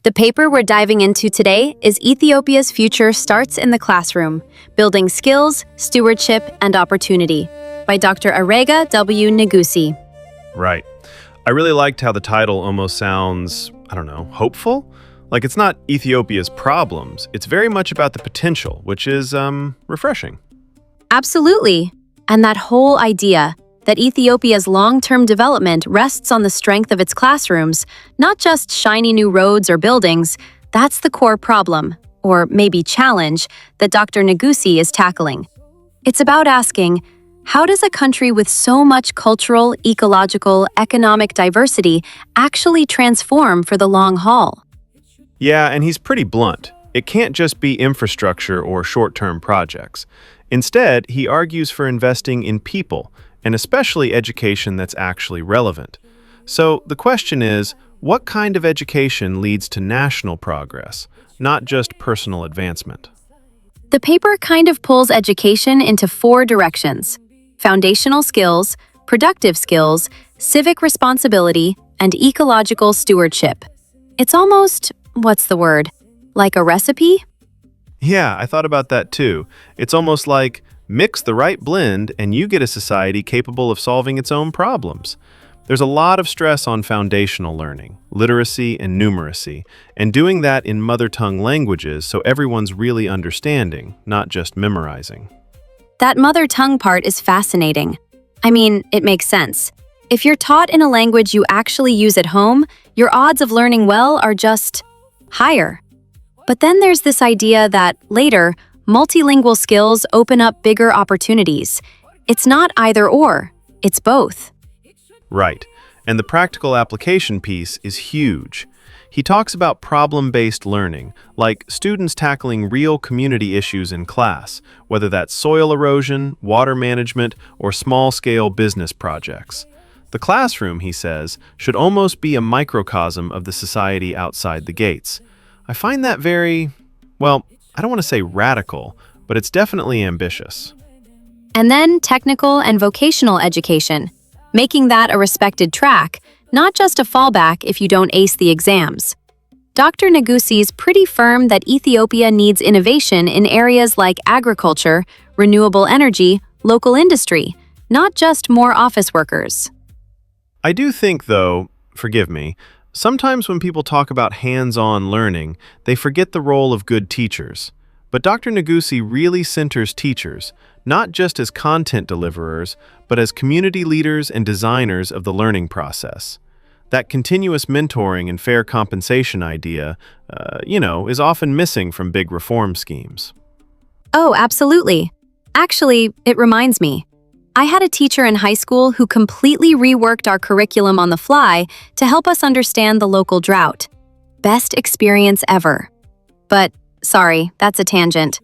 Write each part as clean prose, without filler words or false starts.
The paper we're diving into today is Ethiopia's Future Starts in the Classroom, Building Skills, Stewardship, and Opportunity by Dr. Arega W. Negusi. Right. I really liked how the title almost sounds, hopeful? Like it's not Ethiopia's problems, it's very much about the potential, which is, refreshing. Absolutely. And that whole idea that Ethiopia's long-term development rests on the strength of its classrooms, not just shiny new roads or buildings, that's the core problem, or maybe challenge, that Dr. Negusi is tackling. It's about asking, how does a country with so much cultural, ecological, economic diversity actually transform for the long haul? Yeah, and he's pretty blunt. It can't just be infrastructure or short-term projects. Instead, he argues for investing in people, and especially education that's actually relevant. So the question is, what kind of education leads to national progress, not just personal advancement? The paper kind of pulls education into four directions: foundational skills, productive skills, civic responsibility, and ecological stewardship. It's almost, like a recipe? Yeah, I thought about that too. It's almost like mix the right blend and you get a society capable of solving its own problems. There's a lot of stress on foundational learning, literacy and numeracy, and doing that in mother tongue languages so everyone's really understanding, not just memorizing. That mother tongue part is fascinating. I mean, it makes sense. If you're taught in a language you actually use at home, your odds of learning well are just higher. But then there's this idea that later, multilingual skills open up bigger opportunities. It's not either or, it's both. Right, and the practical application piece is huge. He talks about problem-based learning, like students tackling real community issues in class, whether that's soil erosion, water management, or small-scale business projects. The classroom, he says, should almost be a microcosm of the society outside the gates. I find that very, I don't want to say radical, but it's definitely ambitious. And then technical and vocational education, making that a respected track, not just a fallback if you don't ace the exams. Dr. Negusi's pretty firm that Ethiopia needs innovation in areas like agriculture, renewable energy, local industry, not just more office workers. I do think, though, forgive me, sometimes when people talk about hands-on learning, they forget the role of good teachers. But Dr. Negusi really centers teachers, not just as content deliverers, but as community leaders and designers of the learning process. That continuous mentoring and fair compensation idea, is often missing from big reform schemes. Oh, absolutely. Actually, it reminds me. I had a teacher in high school who completely reworked our curriculum on the fly to help us understand the local drought. Best experience ever. But, sorry, that's a tangent.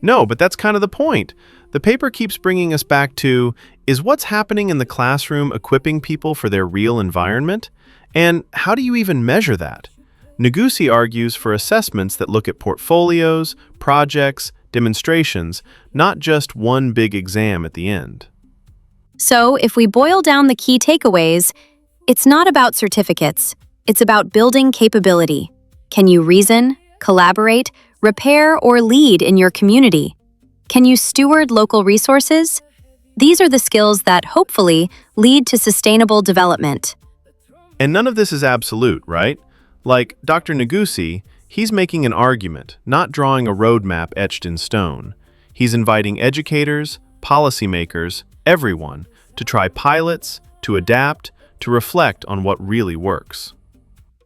No, but that's kind of the point. The paper keeps bringing us back to, is what's happening in the classroom equipping people for their real environment? And how do you even measure that? Negusi argues for assessments that look at portfolios, projects, demonstrations, not just one big exam at the end. So, if we boil down the key takeaways, it's not about certificates. It's about building capability. Can you reason, collaborate, repair, or lead in your community? Can you steward local resources? These are the skills that, hopefully, lead to sustainable development. And none of this is absolute, right? Like Dr. Negusi, he's making an argument, not drawing a roadmap etched in stone. He's inviting educators, policymakers, everyone, to try pilots, to adapt, to reflect on what really works.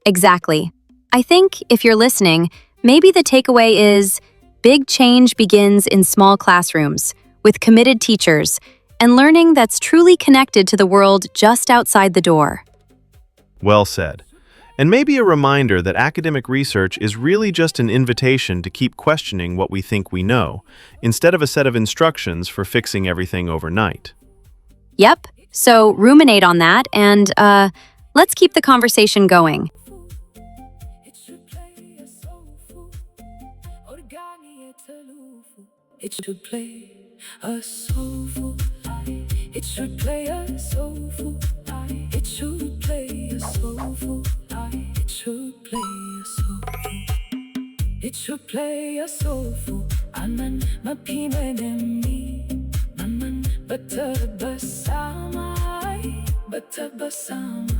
Exactly. I think, if you're listening, maybe the takeaway is big change begins in small classrooms, with committed teachers, and learning that's truly connected to the world just outside the door. Well said. And maybe a reminder that academic research is really just an invitation to keep questioning what we think we know, instead of a set of instructions for fixing everything overnight. Yep, so ruminate on that and, let's keep the conversation going. It should play a soulful lie. It should play a soulful lie. It should play a soulful lie. It should play a soulful It should play a soulful anan mapimenemi naman batabasamai batabasamai